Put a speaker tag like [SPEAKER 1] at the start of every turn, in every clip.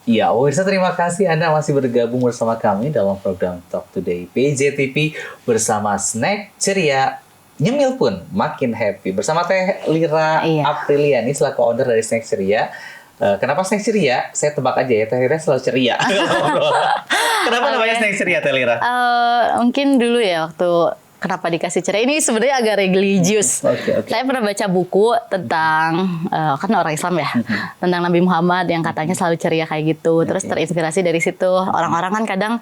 [SPEAKER 1] Ya, pemirsa terima kasih Anda masih bergabung bersama kami dalam program Talk Today PJTV bersama snack ceria, nyemil pun makin happy. Bersama Teh Lira Apriliani selaku owner dari Snack Ceria. Kenapa Snack Ceria? Saya tebak aja ya, Teh Lira selalu ceria. Kenapa namanya Snack Ceria, Teh Lira?
[SPEAKER 2] Mungkin dulu ya waktu kenapa dikasih ceria ini sebenarnya agak religius. Saya pernah baca buku tentang kan orang Islam ya, tentang Nabi Muhammad yang katanya selalu ceria kayak gitu. Terus terinspirasi dari situ. Orang-orang kan kadang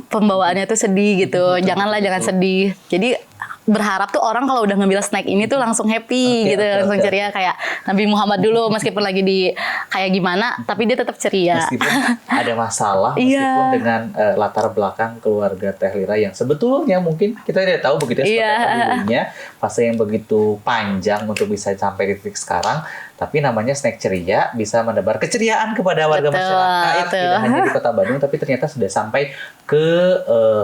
[SPEAKER 2] pembawaannya tuh sedih gitu. Jangan sedih. Jadi berharap tuh orang kalau udah ngambil snack ini tuh langsung happy gitu, langsung ceria kayak Nabi Muhammad dulu meskipun lagi di kayak gimana, tapi dia tetap ceria.
[SPEAKER 1] Meskipun ada masalah, meskipun dengan latar belakang keluarga Teh Lira yang sebetulnya mungkin kita tidak tahu begitu ya, seperti apa dulunya, fase yang begitu panjang untuk bisa sampai di titik sekarang. Tapi namanya Snack Ceria bisa menebar keceriaan kepada warga masyarakat, tidak hanya di Kota Bandung, tapi ternyata sudah sampai ke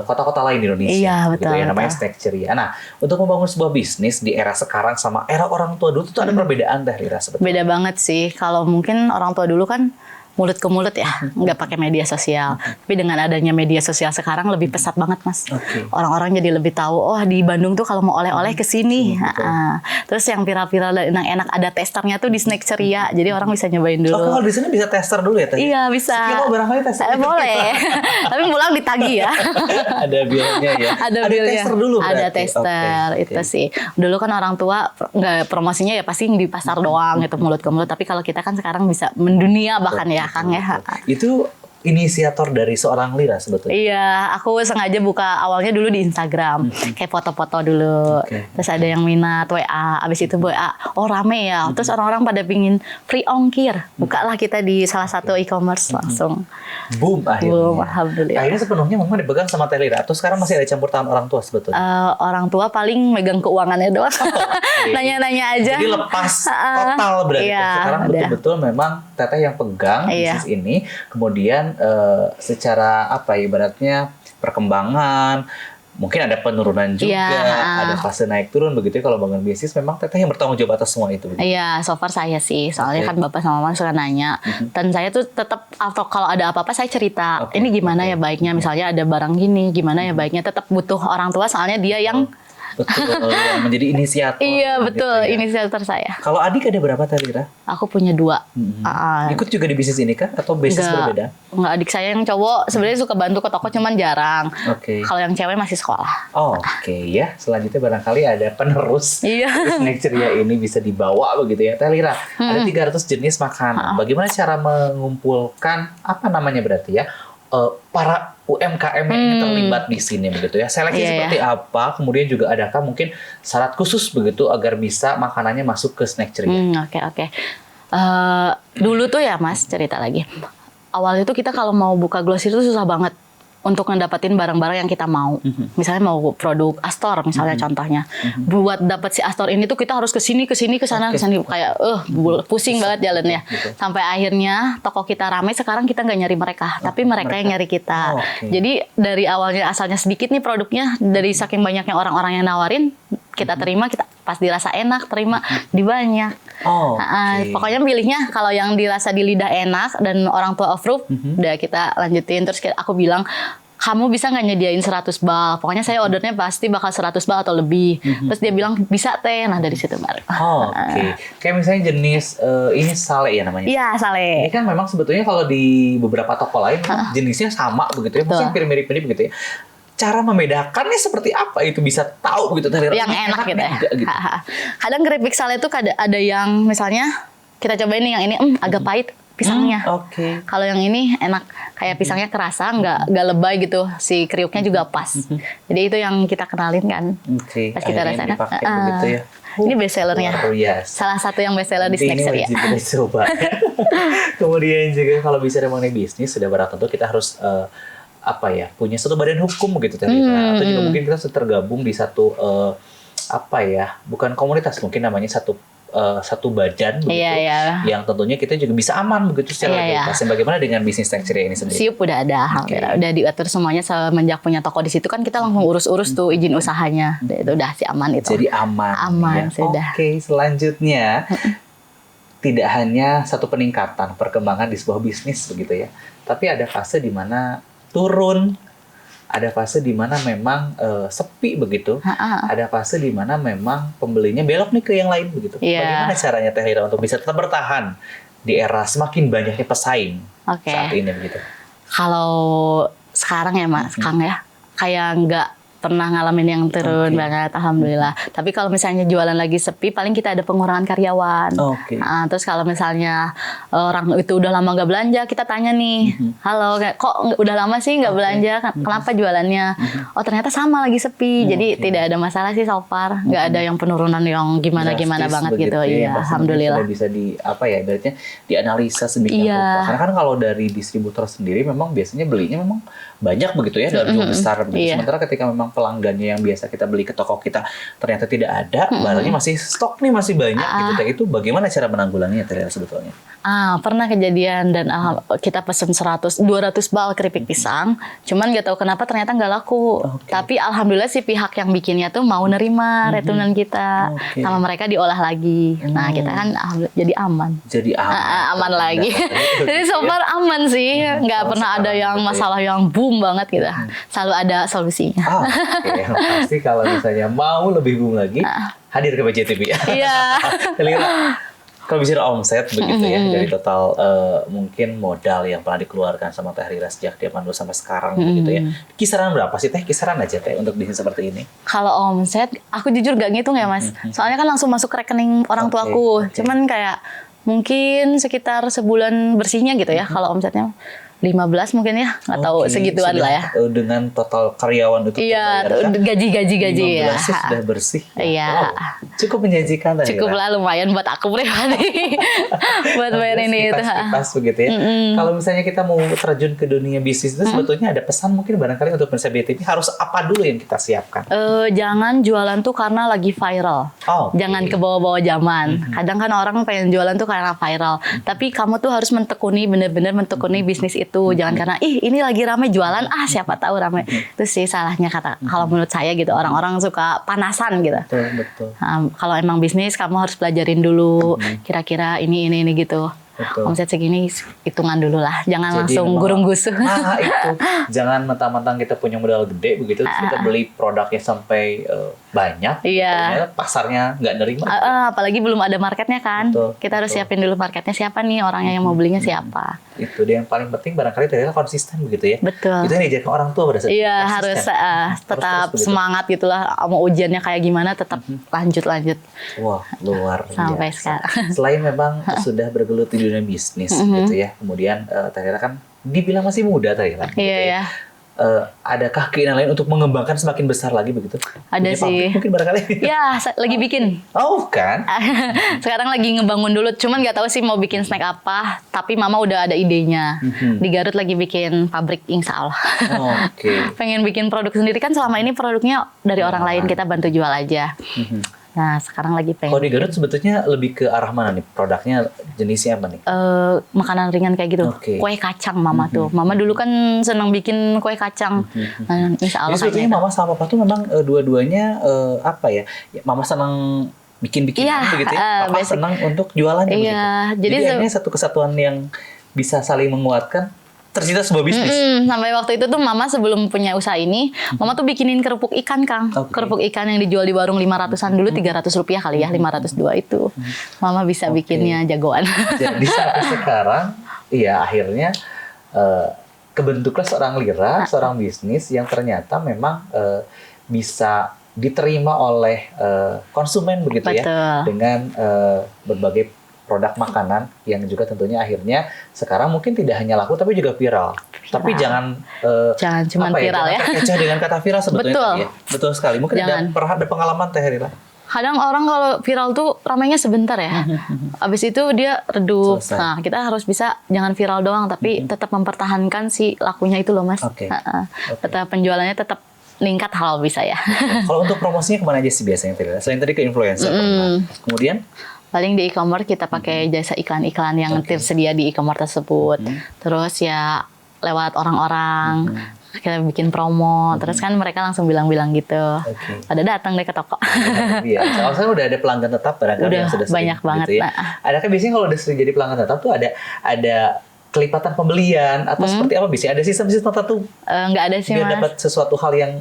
[SPEAKER 1] kota-kota lain di Indonesia.
[SPEAKER 2] Iya, betul,
[SPEAKER 1] gitu ya, namanya Snack Ceria. Nah, untuk membangun sebuah bisnis di era sekarang sama era orang tua dulu itu ada perbedaan Teh Lira sebetulnya.
[SPEAKER 2] Beda banget sih. Kalau mungkin orang tua dulu kan mulut ke mulut ya, nggak pakai media sosial. Tapi dengan adanya media sosial sekarang lebih pesat banget Mas. Orang-orang jadi lebih tahu, oh di Bandung tuh kalau mau oleh-oleh ke sini. Terus yang viral-viral dan enak ada testernya tuh di Snack Ceria. Jadi orang bisa nyobain dulu.
[SPEAKER 1] Oh, kalau di sini bisa tester dulu ya Teh?
[SPEAKER 2] Iya, bisa.
[SPEAKER 1] Sekilo barangkali tester.
[SPEAKER 2] Boleh. Tapi pulang ditagih ya.
[SPEAKER 1] Ada bilnya ya.
[SPEAKER 2] Ada
[SPEAKER 1] tester dulu berarti.
[SPEAKER 2] Ada tester, itu sih. Dulu kan orang tua nggak promosinya ya pasti di pasar doang gitu, mulut ke mulut. Tapi kalau kita kan sekarang bisa mendunia bahkan ya. Kang ya.
[SPEAKER 1] Itu inisiator dari seorang Lira sebetulnya?
[SPEAKER 2] Iya, aku sengaja buka awalnya dulu di Instagram, kayak foto-foto dulu. Terus ada yang minat WA, abis itu WA, oh rame ya. Terus orang-orang pada pingin free ongkir, bukalah kita di salah satu e-commerce langsung.
[SPEAKER 1] Boom akhirnya.
[SPEAKER 2] Boom, alhamdulillah.
[SPEAKER 1] Akhirnya sepenuhnya memang dipegang sama Teh Lira atau sekarang masih ada campur tangan orang tua sebetulnya?
[SPEAKER 2] Orang tua paling megang keuangannya doang. Nanya-nanya aja.
[SPEAKER 1] Jadi lepas total berarti. Sekarang betul-betul memang Teteh yang pegang bisnis ini, kemudian secara apa ya, ibaratnya perkembangan, mungkin ada penurunan juga, ada fase naik turun begitu ya. Kalau bangun bisnis memang Teteh yang bertanggung jawab atas semua itu.
[SPEAKER 2] Iya, so far saya sih, soalnya kan bapak sama mama suka nanya, dan saya tuh tetap atau kalau ada apa-apa saya cerita, ini gimana ya baiknya, misalnya ada barang gini, gimana ya baiknya, tetap butuh orang tua soalnya dia yang
[SPEAKER 1] betul, yang menjadi inisiator.
[SPEAKER 2] Iya betul,
[SPEAKER 1] gitu ya.
[SPEAKER 2] Inisiator saya.
[SPEAKER 1] Kalau adik ada berapa Teh Lira?
[SPEAKER 2] Aku punya 2.
[SPEAKER 1] Ikut juga di bisnis ini kah? Atau bisnis berbeda?
[SPEAKER 2] Enggak, adik saya yang cowok sebenarnya suka bantu ke toko cuman jarang. Kalau yang cewek masih sekolah.
[SPEAKER 1] Ya. Selanjutnya barangkali ada penerus. Snack Ceria ini bisa dibawa begitu ya. Teh Lira, ada 300 jenis makanan. Bagaimana cara mengumpulkan apa namanya berarti ya? Para UMKM yang ingin terlibat di sini begitu ya. Seleksi seperti apa? Kemudian juga adakah mungkin syarat khusus begitu agar bisa makanannya masuk ke Snack Ceria?
[SPEAKER 2] Oke. Dulu tuh ya Mas, cerita lagi. Awalnya tuh kita kalau mau buka grosir itu susah banget untuk ngedapatin barang-barang yang kita mau. Misalnya mau produk Astor misalnya contohnya. Buat dapat si Astor ini tuh kita harus ke sini, ke sana kayak pusing banget jalannya. Sampai akhirnya toko kita ramai, sekarang kita nggak nyari mereka, tapi mereka yang nyari kita. Jadi dari awalnya asalnya sedikit nih produknya, dari saking banyaknya orang-orang yang nawarin, kita terima, kita pas dirasa enak, terima di banyak. Pokoknya pilihnya kalau yang dirasa di lidah enak dan orang tua approve, udah kita lanjutin. Terus aku bilang, kamu bisa nggak nyediain 100 bal? Pokoknya saya ordernya pasti bakal 100 bal atau lebih. Terus dia bilang, bisa Teh. Nah dari situ baru.
[SPEAKER 1] Kayak misalnya jenis, ini sale ya namanya?
[SPEAKER 2] Iya, sale.
[SPEAKER 1] Ini kan memang sebetulnya kalau di beberapa toko lain, jenisnya sama begitu ya. Maksudnya hampir mirip-mirip begitu ya. Cara membedakannya seperti apa itu bisa tahu gitu Teh Lira?
[SPEAKER 2] Yang enak gitu ya. Kadang keripik sale itu ada yang misalnya kita cobain nih yang ini agak pahit pisangnya. Kalau yang ini enak, kayak pisangnya kerasa, nggak lebay gitu, si kriuknya juga pas. Jadi itu yang kita kenalin kan. Pas kita rasain.
[SPEAKER 1] Begitu ya.
[SPEAKER 2] Ini best sellernya. Salah satu yang best seller di Snack Ceria.
[SPEAKER 1] Ini wajib kita coba. Kemudian juga kalau bicara mengenai bisnis, sudah barang tentu kita harus punya satu badan hukum gitu Teh Lira. Atau juga mungkin kita tergabung di satu bukan komunitas, mungkin namanya satu badan begitu, yang tentunya kita juga bisa aman begitu secara legalitas. Bagaimana dengan bisnis Snack Ceria ini sendiri?
[SPEAKER 2] Siup udah ada, udah diatur semuanya semenjak punya toko di situ kan kita langsung urus tuh izin usahanya, itu udah si aman itu.
[SPEAKER 1] Jadi aman
[SPEAKER 2] sudah.
[SPEAKER 1] Selanjutnya tidak hanya satu peningkatan perkembangan di sebuah bisnis begitu ya, tapi ada fase di mana turun, ada fase di mana memang sepi begitu, ada fase di mana memang pembelinya belok nih ke yang lain begitu. Bagaimana caranya Teh Lira untuk bisa tetap bertahan di era semakin banyaknya pesaing saat ini begitu?
[SPEAKER 2] Kalau sekarang ya Mas, Kang ya, kayak nggak pernah ngalamin yang turun banget, alhamdulillah. Tapi kalau misalnya jualan lagi sepi, paling kita ada pengurangan karyawan. Terus kalau misalnya orang itu udah lama nggak belanja, kita tanya nih, halo, kok udah lama sih nggak belanja? Kenapa jualannya? Oh ternyata sama lagi sepi. Jadi tidak ada masalah sih so far, nggak ada yang penurunan yang gimana banget gitu. Iya, alhamdulillah.
[SPEAKER 1] Bisa ibaratnya dianalisa sedemikian rupa. Karena kan kalau dari distributor sendiri memang biasanya belinya memang banyak begitu ya dalam jumlah besar begitu. Sementara ketika memang pelanggannya yang biasa kita beli ke toko kita ternyata tidak ada, barangnya masih stok nih masih banyak gitu. Itu bagaimana cara menanggulanginya sebetulnya?
[SPEAKER 2] Pernah kejadian dan kita pesen 200 bal keripik pisang, cuman nggak tahu kenapa ternyata nggak laku. Tapi alhamdulillah si pihak yang bikinnya tuh mau nerima retunan kita, sama mereka diolah lagi. Nah kita kan jadi aman. Aman lagi. Jadi so far aman sih, nggak pernah ada yang masalah yang boom banget gitu. Selalu ada solusinya.
[SPEAKER 1] Pasti kalau misalnya mau lebih boom lagi, hadir ke BJTV.
[SPEAKER 2] Iya.
[SPEAKER 1] Kalau bicara omset begitu ya, dari total mungkin modal yang pernah dikeluarkan sama Teh Lira sejak zaman dulu sampai sekarang begitu ya. Kisaran berapa sih Teh? Kisaran aja Teh untuk bisnis seperti ini.
[SPEAKER 2] Kalau omset, aku jujur gak ngitung ya Mas. Soalnya kan langsung masuk rekening orang tuaku. Cuman kayak mungkin sekitar sebulan bersihnya gitu ya kalau omsetnya. 15 mungkin ya, nggak tahu segituan lah ya.
[SPEAKER 1] Dengan total karyawan itu
[SPEAKER 2] gaji
[SPEAKER 1] 15 sudah bersih.
[SPEAKER 2] Iya.
[SPEAKER 1] Cukup menjanjikan.
[SPEAKER 2] Cukup lah, lumayan buat aku pribadi. Buat bayar ini itu.
[SPEAKER 1] Kipas begitu ya. Kalau misalnya kita mau terjun ke dunia bisnis itu sebetulnya ada pesan mungkin barangkali untuk pemirsa BTV harus apa dulu yang kita siapkan?
[SPEAKER 2] Jangan jualan tuh karena lagi viral. Jangan ke bawah-bawah zaman. Kadang kan orang pengen jualan tuh karena viral. Tapi kamu tuh harus mentekuni, bener-bener mentekuni bisnis itu. Jangan karena ini lagi rame jualan, siapa tahu rame. Itu sih salahnya kalau menurut saya gitu, orang-orang suka panasan gitu.
[SPEAKER 1] Betul.
[SPEAKER 2] Kalau emang bisnis kamu harus pelajarin dulu kira-kira ini gitu. Omset segini hitungan dulu lah, jangan jadi langsung gurung-gusuh.
[SPEAKER 1] Itu jangan mentang-mentang kita punya modal gede begitu terus kita beli produknya sampai banyak, pasarnya nggak nerima.
[SPEAKER 2] Apalagi belum ada marketnya kan, kita harus siapin dulu marketnya, siapa nih orangnya yang mau belinya siapa. Itu
[SPEAKER 1] dia yang paling penting barangkali ternyata konsisten begitu ya.
[SPEAKER 2] Betul.
[SPEAKER 1] Itu yang diajarkan orang tua pada saat
[SPEAKER 2] itu. Iya harus tetap semangat gitulah, mau ujiannya kayak gimana tetap lanjut.
[SPEAKER 1] Wah luar biasa.
[SPEAKER 2] Sampai sekarang.
[SPEAKER 1] Selain memang sudah bergelut di dunia bisnis gitu ya, kemudian Teh Lira kan dibilang masih muda Teh Lira.
[SPEAKER 2] Iya.
[SPEAKER 1] Adakah keinginan lain untuk mengembangkan semakin besar lagi begitu?
[SPEAKER 2] Ada sih.
[SPEAKER 1] Mungkin barangkali.
[SPEAKER 2] Ya, lagi bikin.
[SPEAKER 1] Kan?
[SPEAKER 2] Sekarang lagi ngebangun dulu. Cuman nggak tahu sih mau bikin snack apa. Tapi Mama udah ada idenya. Di Garut lagi bikin pabrik, insya Allah. Pengen bikin produk sendiri kan selama ini produknya dari orang lain, kita bantu jual aja. Nah, sekarang lagi pengen.
[SPEAKER 1] Kalau di Garut sebetulnya lebih ke arah mana nih? Produknya jenisnya apa nih?
[SPEAKER 2] Makanan ringan kayak gitu. Kue kacang Mama tuh. Mama dulu kan senang bikin kue kacang. Insya Allah.
[SPEAKER 1] Jadi sebetulnya Mama sama Papa tuh memang dua-duanya Mama senang bikin-bikin begitu ya. Papa senang untuk jualannya begitu. Jadi ini satu kesatuan yang bisa saling menguatkan. Tercipta sebuah bisnis.
[SPEAKER 2] Sampai waktu itu tuh Mama sebelum punya usaha ini, Mama tuh bikinin kerupuk ikan, Kang. Kerupuk ikan yang dijual di warung 500-an dulu, 300 rupiah kali ya, 502 itu. Mama bisa bikinnya jagoan.
[SPEAKER 1] Jadi sampai sekarang, akhirnya kebentuklah seorang Lira, seorang bisnis yang ternyata memang bisa diterima oleh konsumen begitu. Betul. Ya, dengan berbagai produk makanan yang juga tentunya akhirnya sekarang mungkin tidak hanya laku tapi juga viral. Tapi jangan
[SPEAKER 2] cuma viral ya.
[SPEAKER 1] Terkecoh dengan kata viral sebetulnya.
[SPEAKER 2] Betul.
[SPEAKER 1] Ya. Betul sekali. Mungkin ada pengalaman Teh Lira.
[SPEAKER 2] Kadang orang kalau viral tuh ramainya sebentar ya. Abis itu dia redup. Selesai. Nah, kita harus bisa jangan viral doang tapi tetap mempertahankan si lakunya itu loh, Mas. Tetap penjualannya tetap meningkat kalau bisa ya.
[SPEAKER 1] Kalau untuk promosinya kemana aja sih biasanya Teh Lira? Selain tadi ke influencer. Kemudian
[SPEAKER 2] paling di e-commerce kita pakai jasa iklan-iklan yang tersedia di e-commerce tersebut. Terus ya lewat orang-orang. Kita bikin promo, terus kan mereka langsung bilang-bilang gitu. Pada datang deh ke toko.
[SPEAKER 1] Iya, soalnya udah ada pelanggan tetap barangkali yang sudah sering
[SPEAKER 2] banyak banget.
[SPEAKER 1] Gitu ya. Ada kan biasanya kalau udah sering jadi pelanggan tetap tuh ada kelipatan pembelian atau seperti apa biasanya? Ada sistem-sistem tertentu?
[SPEAKER 2] Nggak ada sih,
[SPEAKER 1] biar
[SPEAKER 2] Mas.
[SPEAKER 1] dapat sesuatu hal yang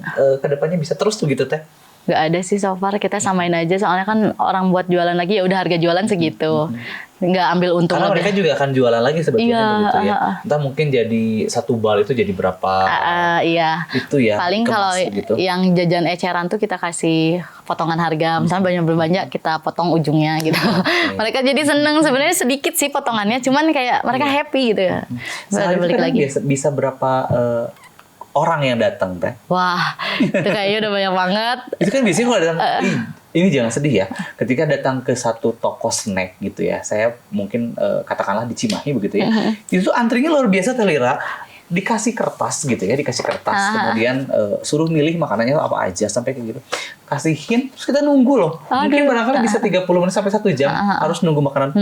[SPEAKER 1] kedepannya bisa terus tuh gitu teh?
[SPEAKER 2] Nggak ada sih so far, kita samain aja soalnya kan orang buat jualan lagi ya udah harga jualan segitu. Nggak ambil untung
[SPEAKER 1] karena
[SPEAKER 2] lebih.
[SPEAKER 1] mereka juga akan jualan lagi sebetulnya begitu ya. Entah mungkin jadi satu bal itu jadi berapa
[SPEAKER 2] iya.
[SPEAKER 1] Itu ya.
[SPEAKER 2] Paling kalau
[SPEAKER 1] gitu.
[SPEAKER 2] yang jajan eceran tuh kita kasih potongan harga. Misalnya banyak kita potong ujungnya gitu. Mereka jadi seneng, sebenarnya sedikit sih potongannya, cuman kayak mereka happy gitu ya.
[SPEAKER 1] Balik lagi. Bisa berapa orang yang datang teh?
[SPEAKER 2] Wah, itu kayaknya udah banyak banget.
[SPEAKER 1] Itu kan biasanya kalau datang, ini jangan sedih ya. Ketika datang ke satu toko snack gitu ya, saya mungkin katakanlah di Cimahi begitu ya, itu tuh antrinya luar biasa Telira. Dikasih kertas gitu ya, kemudian suruh milih makanannya apa aja sampai kayak gitu. Kasihin, terus kita nunggu loh. Mungkin barangkali bisa 30 menit sampai 1 jam harus nunggu makanan.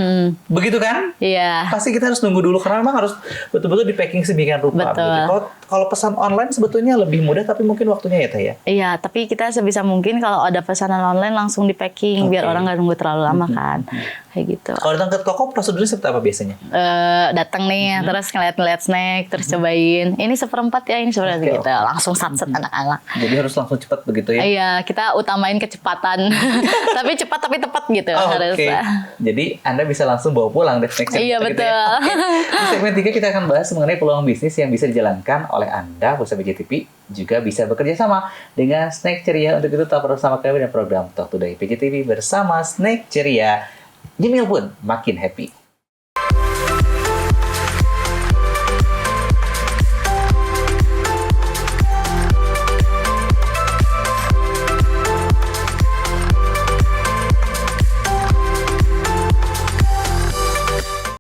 [SPEAKER 1] Begitu kan?
[SPEAKER 2] Iya.
[SPEAKER 1] Pasti kita harus nunggu dulu karena memang harus betul-betul di packing sedemikian rupa. Betul. Kalau pesan online sebetulnya lebih mudah tapi mungkin waktunya ya Teh ya?
[SPEAKER 2] Iya, tapi kita sebisa mungkin kalau ada pesanan online langsung di packing biar orang nggak nunggu terlalu lama kan. Kayak gitu.
[SPEAKER 1] Kalau datang ke toko prosedurnya seperti apa biasanya?
[SPEAKER 2] Datang nih, terus ngeliat snack, terus cobain. Ini 1/4 ya, ini seperti gitu. Langsung satset anak-anak.
[SPEAKER 1] Jadi harus langsung cepat begitu ya?
[SPEAKER 2] Iya, kita utamain kecepatan. Tapi cepat tapi tepat gitu.
[SPEAKER 1] Oke. Jadi Anda bisa langsung bawa pulang deh snack.
[SPEAKER 2] Iya, betul.
[SPEAKER 1] Gitu ya. Di segmen 3 kita akan bahas mengenai peluang bisnis yang bisa dijalankan oleh Anda, Pulsa PJTV, juga bisa bekerja sama dengan Snack Ceria. Untuk itu tetap bersama kami dan program Talk Today PJTV bersama Snack Ceria. Nyemil pun makin happy.